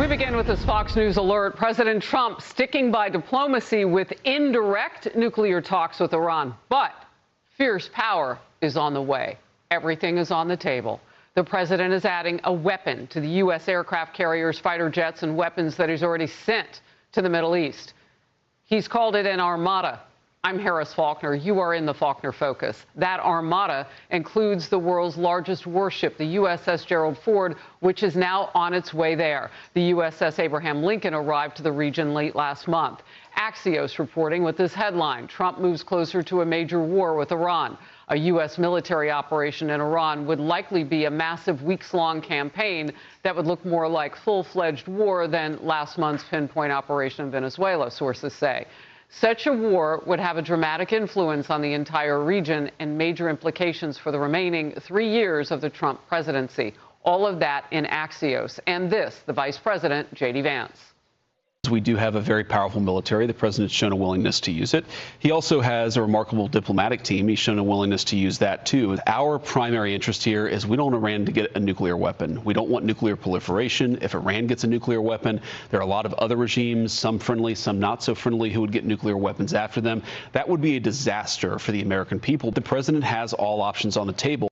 We begin with this Fox News alert. President Trump sticking by diplomacy with indirect nuclear talks with Iran. But fierce power is on the way. Everything is on the table. The president is adding a weapon to the U.S. aircraft carriers, fighter jets, and weapons that he's already sent to the Middle East. He's called it an armada. I'm Harris Faulkner. You are in the Faulkner Focus. That armada includes the world's largest warship, the USS Gerald Ford, which is now on its way there. The USS Abraham Lincoln arrived to the region late last month. Axios reporting with this headline: Trump moves closer to a major war with Iran. A U.S. military operation in Iran would likely be a massive weeks-long campaign that would look more like full-fledged war than last month's pinpoint operation in Venezuela, sources say. Such a war would have a dramatic influence on the entire region and major implications for the remaining 3 years of the Trump presidency. All of that in Axios. And this, the Vice President, J.D. Vance. We do have a very powerful military. The president's shown a willingness to use it. He also has a remarkable diplomatic team. He's shown a willingness to use that, too. Our primary interest here is we don't want Iran to get a nuclear weapon. We don't want nuclear proliferation. If Iran gets a nuclear weapon, there are a lot of other regimes, some friendly, some not so friendly, who would get nuclear weapons after them. That would be a disaster for the American people. The president has all options on the table.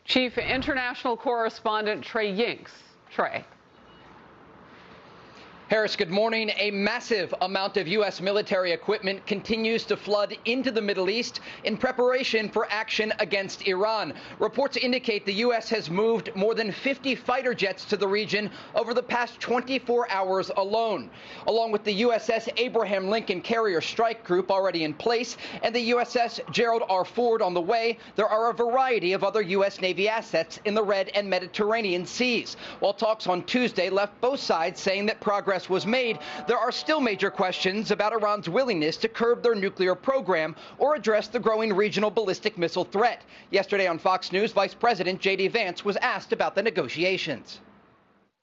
Chief International Correspondent Trey Yingst. Trey. Harris, good morning. A massive amount of U.S. military equipment continues to flood into the Middle East in preparation for action against Iran. Reports indicate the U.S. has moved more than 50 fighter jets to the region over the past 24 hours alone. Along with the USS Abraham Lincoln Carrier Strike Group already in place and the USS Gerald R. Ford on the way, there are a variety of other U.S. Navy assets in the Red and Mediterranean seas. While talks on Tuesday left both sides saying that progress was made, there are still major questions about Iran's willingness to curb their nuclear program or address the growing regional ballistic missile threat. Yesterday on Fox News, Vice President J.D. Vance was asked about the negotiations.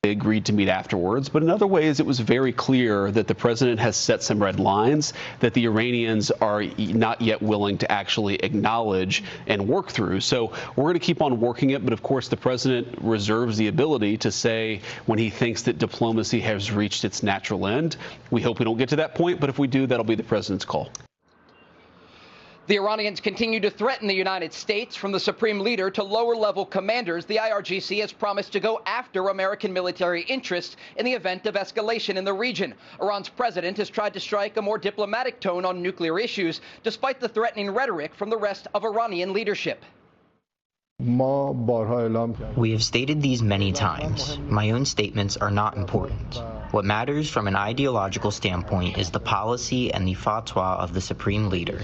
They agreed to meet afterwards, but in other ways it was very clear that the president has set some red lines that the Iranians are not yet willing to actually acknowledge and work through. So we're going to keep on working it, but of course the president reserves the ability to say when he thinks that diplomacy has reached its natural end. We hope we don't get to that point, but if we do, that'll be the president's call. The Iranians continue to threaten the United States. From the supreme leader to lower-level commanders, the IRGC has promised to go after American military interests in the event of escalation in the region. Iran's president has tried to strike a more diplomatic tone on nuclear issues, despite the threatening rhetoric from the rest of Iranian leadership. We have stated these many times. My own statements are not important. What matters from an ideological standpoint is the policy and the fatwa of the supreme leader.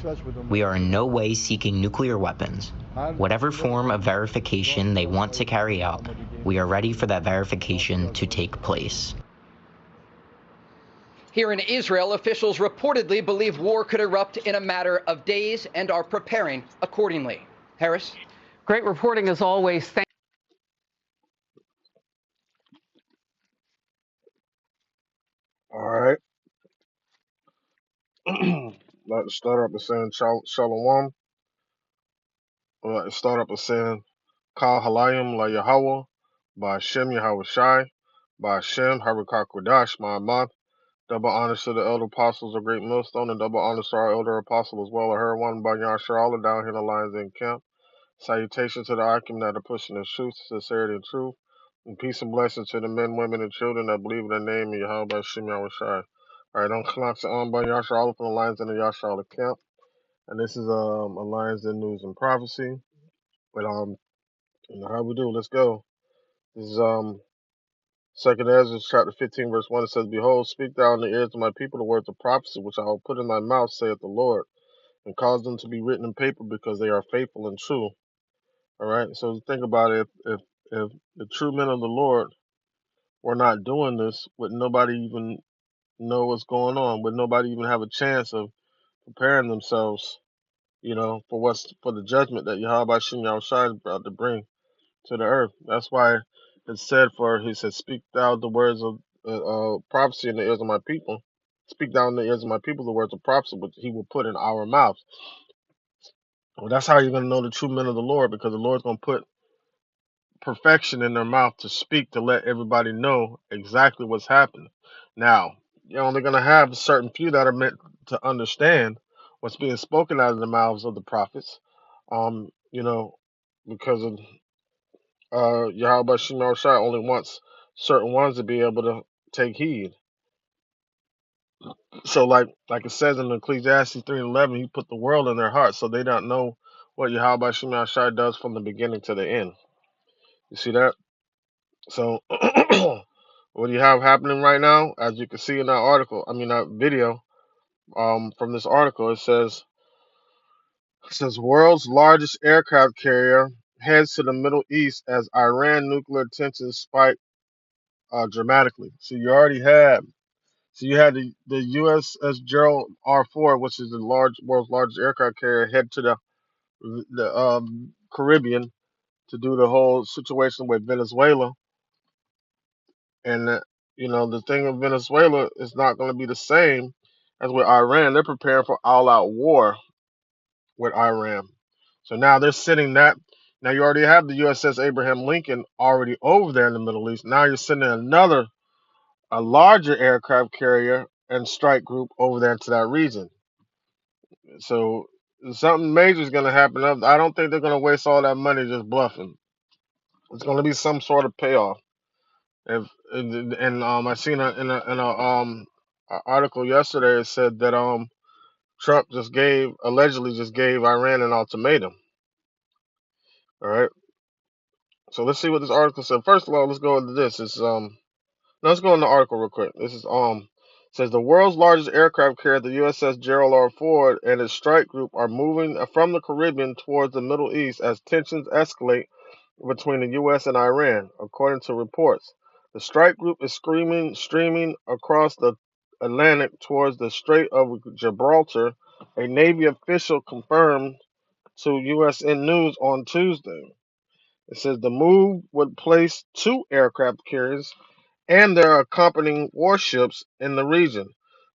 We are in no way seeking nuclear weapons. Whatever form of verification they want to carry out, we are ready for that verification to take place. Here in Israel, officials reportedly believe war could erupt in a matter of days and are preparing accordingly. Harris? Great reporting as always. All right. I'd like to start up by saying Shalom. I'd like to start up by saying Kal Halayim La Yahweh, by Hashem Yahweh Shai, by Hashem Harakah Kodash Ma'amad. Double honors to the elder apostles of Great Millstone, and double honors to our elder apostle as well, her one by Yashar Allah down here in the Lions Den camp. Salutation to the Akim that are pushing the truth, sincerity, and truth. And peace and blessings to the men, women, and children that believe in the name of Yahweh Hashem Yahweh Shai. All right, I'm Knocks on by Yashar Allah from the Lions Den of Yashar Allah camp. And this is a Lions Den News and Prophecy. But you know how we do, let's go. This is 2nd Ezra chapter 15, verse 1. It says, Behold, speak thou in the ears of my people the words of prophecy, which I will put in thy mouth, saith the Lord, and cause them to be written in paper, because they are faithful and true. All right, so think about it. If the true men of the Lord were not doing this, would nobody even know what's going on? Would nobody even have a chance of preparing themselves, you know, for the judgment that Yahweh Shem Yahushua is about to bring to the earth? That's why it's said, he said, speak thou the words of prophecy in the ears of my people. Speak thou in the ears of my people the words of prophecy, which he will put in our mouths. Well, that's how you're going to know the true men of the Lord, because the Lord's going to put perfection in their mouth to speak to let everybody know exactly what's happening. Now, you're only going to have a certain few that are meant to understand what's being spoken out of the mouths of the prophets. You know, because of Yahweh Shema Shai only wants certain ones to be able to take heed. So, like it says in Ecclesiastes 3:11, He put the world in their hearts, so they don't know what Yahweh Shema Shai does from the beginning to the end. You see that? So, what do you have happening right now? As you can see in that article, I mean that video, from this article, it says world's largest aircraft carrier heads to the Middle East as Iran nuclear tensions spike dramatically. So you had the USS Gerald R. Ford, which is the world's largest aircraft carrier, head to the Caribbean to do the whole situation with Venezuela. And the thing in Venezuela is not going to be the same as with Iran. They're preparing for all-out war with Iran. So now they're sending that. Now you already have the USS Abraham Lincoln already over there in the Middle East. Now you're sending a larger aircraft carrier and strike group over there to that region. So something major is going to happen. I don't think they're going to waste all that money just bluffing. It's going to be some sort of payoff. If and I seen a article yesterday. It said that Trump allegedly just gave Iran an ultimatum. All right. So let's see what this article said. First of all, let's go into this. Let's go in the article real quick. This is says the world's largest aircraft carrier, the USS Gerald R. Ford, and its strike group are moving from the Caribbean towards the Middle East as tensions escalate between the U.S. and Iran, according to reports. The strike group is streaming across the Atlantic towards the Strait of Gibraltar. A Navy official confirmed to USN News on Tuesday. It says the move would place 2 aircraft carriers and their accompanying warships in the region.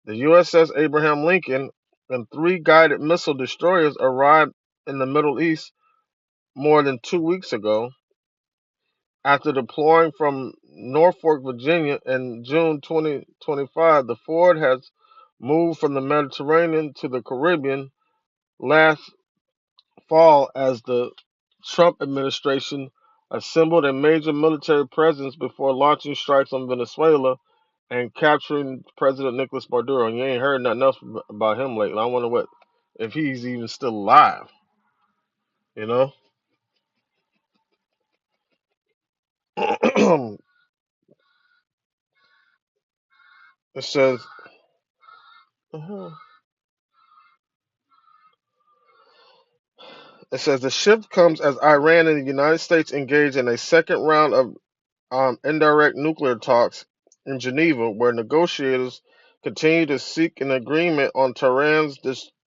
The USS Abraham Lincoln and 3 guided missile destroyers arrived in the Middle East more than 2 weeks ago. After deploying from Norfolk, Virginia in June 2025, the Ford has moved from the Mediterranean to the Caribbean last fall as the Trump administration assembled a major military presence before launching strikes on Venezuela and capturing President Nicolas Maduro. And you ain't heard nothing else about him lately. I wonder if he's even still alive. You know. It says. uh It says the shift comes as Iran and the United States engage in a second round of indirect nuclear talks in Geneva, where negotiators continue to seek an agreement on Tehran's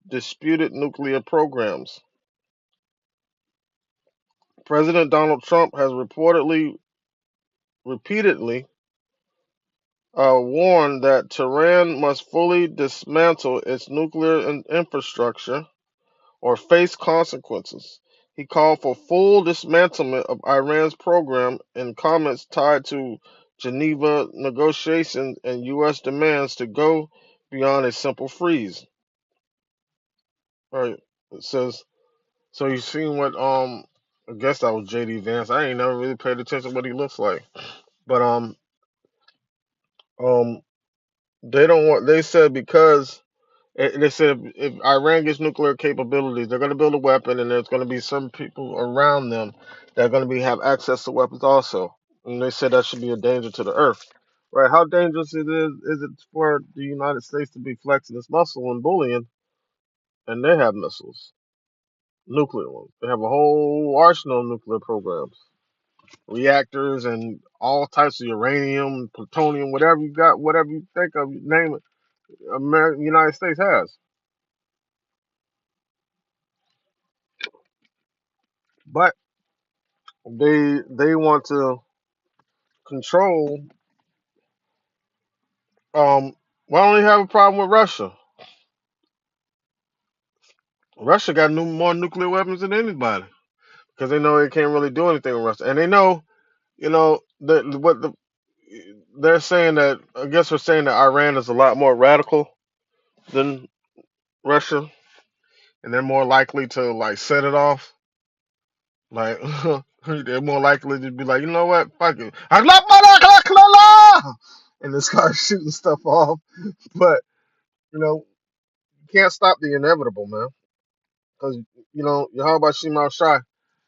disputed nuclear programs. President Donald Trump has repeatedly warned that Tehran must fully dismantle its nuclear infrastructure or face consequences. He called for full dismantlement of Iran's program in comments tied to Geneva negotiations and U.S. demands to go beyond a simple freeze. All right, it says. So you seen what I guess that was J.D. Vance. I ain't never really paid attention to what he looks like, but um they don't want. They said because they said if Iran gets nuclear capabilities, they're going to build a weapon, and there's going to be some people around them that are going to have access to weapons also. And they said that should be a danger to the earth. Right? How dangerous is it for the United States to be flexing its muscle and bullying, and they have missiles, nuclear ones. They have a whole arsenal of nuclear programs, reactors, and all types of uranium, plutonium, whatever you got, whatever you think of, name it. United States has. But they want to control. Why don't they have a problem with Russia? Russia got more nuclear weapons than anybody. because they know they can't really do anything with Russia, and they know, they're saying that. I guess we're saying that Iran is a lot more radical than Russia, and they're more likely to like set it off. Like they're more likely to be like, you know what, fuck it, and just start shooting stuff off. But you can't stop the inevitable, man, because Yahweh Shema Shai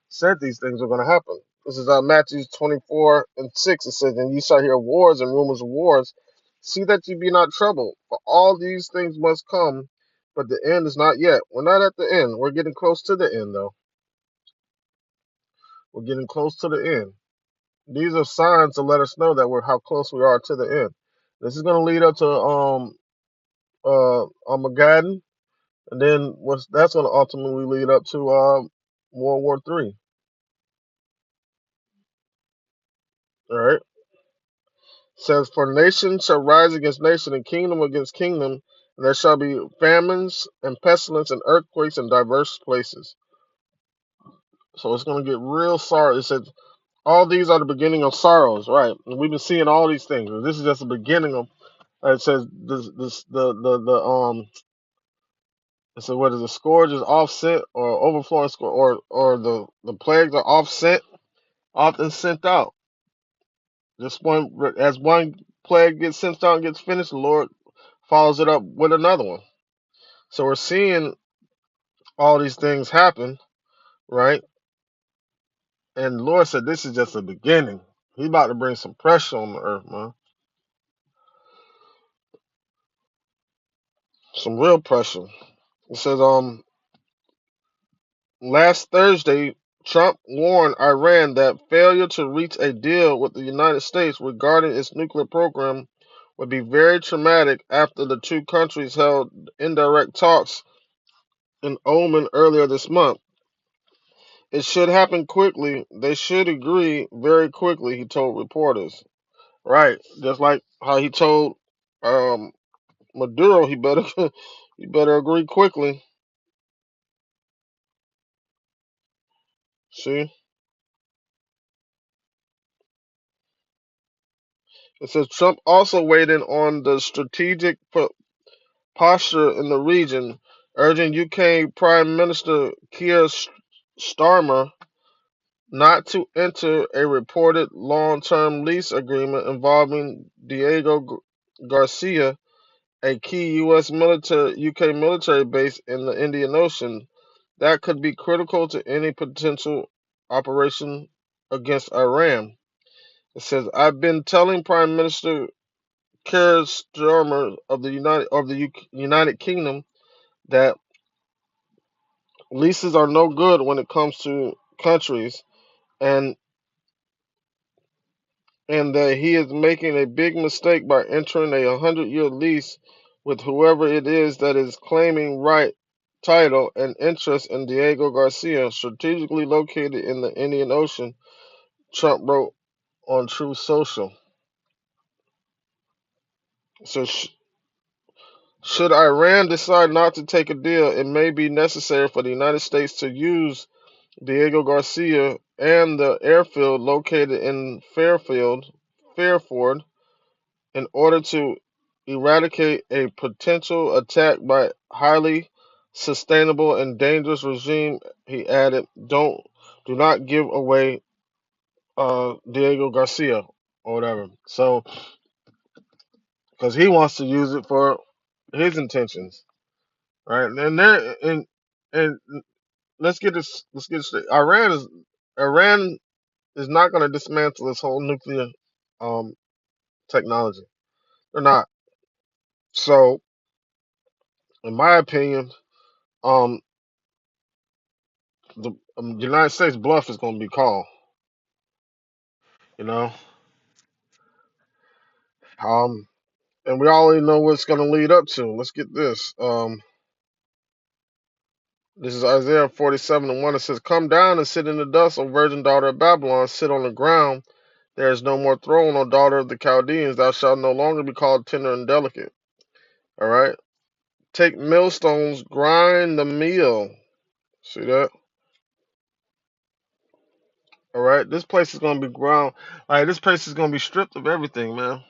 said these things are going to happen. This is Matthew 24:6. It says, "And you shall hear wars and rumors of wars. See that you be not troubled, for all these things must come, but the end is not yet." We're not at the end. We're getting close to the end, though. We're getting close to the end. These are signs to let us know that we're how close we are to the end. This is going to lead up to Armageddon, and then that's going to ultimately lead up to World War III. All right. Says, "For nation shall rise against nation, and kingdom against kingdom, and there shall be famines and pestilence and earthquakes in diverse places." So it's going to get real sorrow. It says, all these are the beginning of sorrows, right? And we've been seeing all these things. This is just the beginning of. It says this the It says, what is the scourge is offset or overflowing scourge, or the plagues are offset, often sent out. Just one plague gets sent out and gets finished, the Lord follows it up with another one. So we're seeing all these things happen, right? And the Lord said this is just the beginning. He's about to bring some pressure on the earth, man. Some real pressure. It says, last Thursday, Trump warned Iran that failure to reach a deal with the United States regarding its nuclear program would be very traumatic after the two countries held indirect talks in Oman earlier this month. It should happen quickly. They should agree very quickly, he told reporters. Right, just like how he told um, Maduro, he better agree quickly. See, it says Trump also weighed in on the strategic posture in the region, urging UK Prime Minister Keir Starmer not to enter a reported long-term lease agreement involving Diego Garcia, a key UK military base in the Indian Ocean that could be critical to any potential operation against Iran. It says, "I've been telling Prime Minister Keir Starmer of the United Kingdom that leases are no good when it comes to countries, and that he is making a big mistake by entering a 100-year lease with whoever it is that is claiming right title and interest in Diego Garcia, strategically located in the Indian Ocean," Trump wrote on Truth Social. So, should Iran decide not to take a deal, it may be necessary for the United States to use Diego Garcia and the airfield located in Fairford, in order to eradicate a potential attack by highly sustainable and dangerous regime. He added, do not give away Diego Garcia or whatever." So, because he wants to use it for his intentions, right? And let's get this straight. Iran is not going to dismantle this whole nuclear um technology. They're not. So, in my opinion, um, the United States bluff is going to be called. You know, um, and we already know what's going to lead up to. Let's get this. This is Isaiah 47:1. It says, "Come down and sit in the dust, O virgin daughter of Babylon. Sit on the ground. There is no more throne, O daughter of the Chaldeans. Thou shalt no longer be called tender and delicate." All right. "Take millstones, grind the meal." See that? All right, this place is gonna be ground. Like this place is gonna be stripped of everything, man.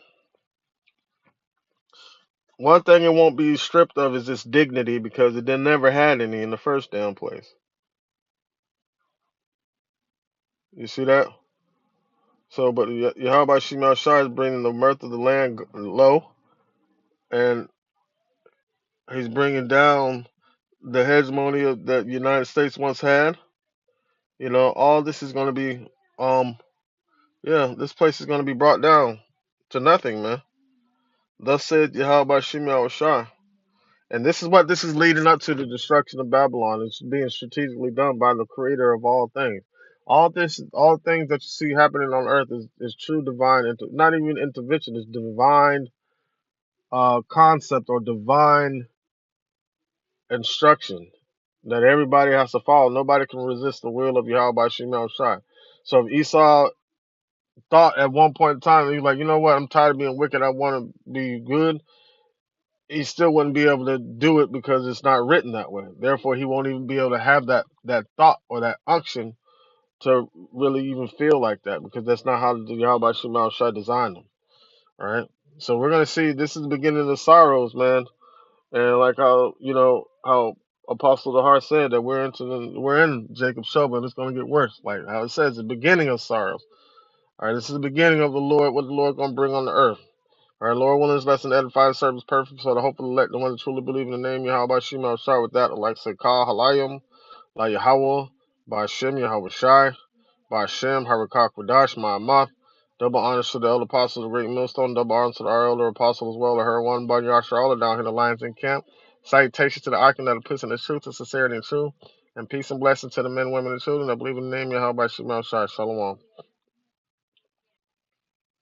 One thing it won't be stripped of is its dignity because it never had any in the first damn place. You see that? So, but Yahweh Shemel Shai is bringing the mirth of the land low, and he's bringing down the hegemony of that United States once had. You know, all this is going to be, yeah, this place is going to be brought down to nothing, man. Thus said Yahweh Shemel Shai. And this is what this is leading up to, the destruction of Babylon. It's being strategically done by the creator of all things. All this, all things that you see happening on earth is true divine, not even intervention, it's divine concept or divine instruction that everybody has to follow. Nobody can resist the will of Yahweh by Shemel Shai. So if Esau thought at one point in time, he's like, you know what, I'm tired of being wicked, I want to be good, he still wouldn't be able to do it because it's not written that way. Therefore, he won't even be able to have that thought or that unction to really even feel like that, because that's not how the Yahweh Shema Shai designed them. All right. So we're gonna see this is the beginning of the sorrows, man. And like how how Apostle the Heart said that we're in Jacob's trouble and it's gonna get worse. Like how it says the beginning of sorrows. All right, this is the beginning of the Lord, what the Lord gonna bring on the earth. All right, Lord willing, this lesson edify the servants perfect, so the hope of the elect, the one that truly believe in the name Yahweh Shema. I'll start with that. Like say, Kal Halayim, La Yahweh, by Hashem Yahweh Shai, by Hashem Harakak Wadash, Ma'amath. Double honors to the elder apostles of Great Millstone, double honors to our elder apostle as well, to her one, Bunny Yashar, all down here, the Lions in Camp. Salutations to the icon that puts in the truth, and sincerity and truth, and peace and blessing to the men, women, and children that believe in the name Yahweh Shema Shai. Shalom.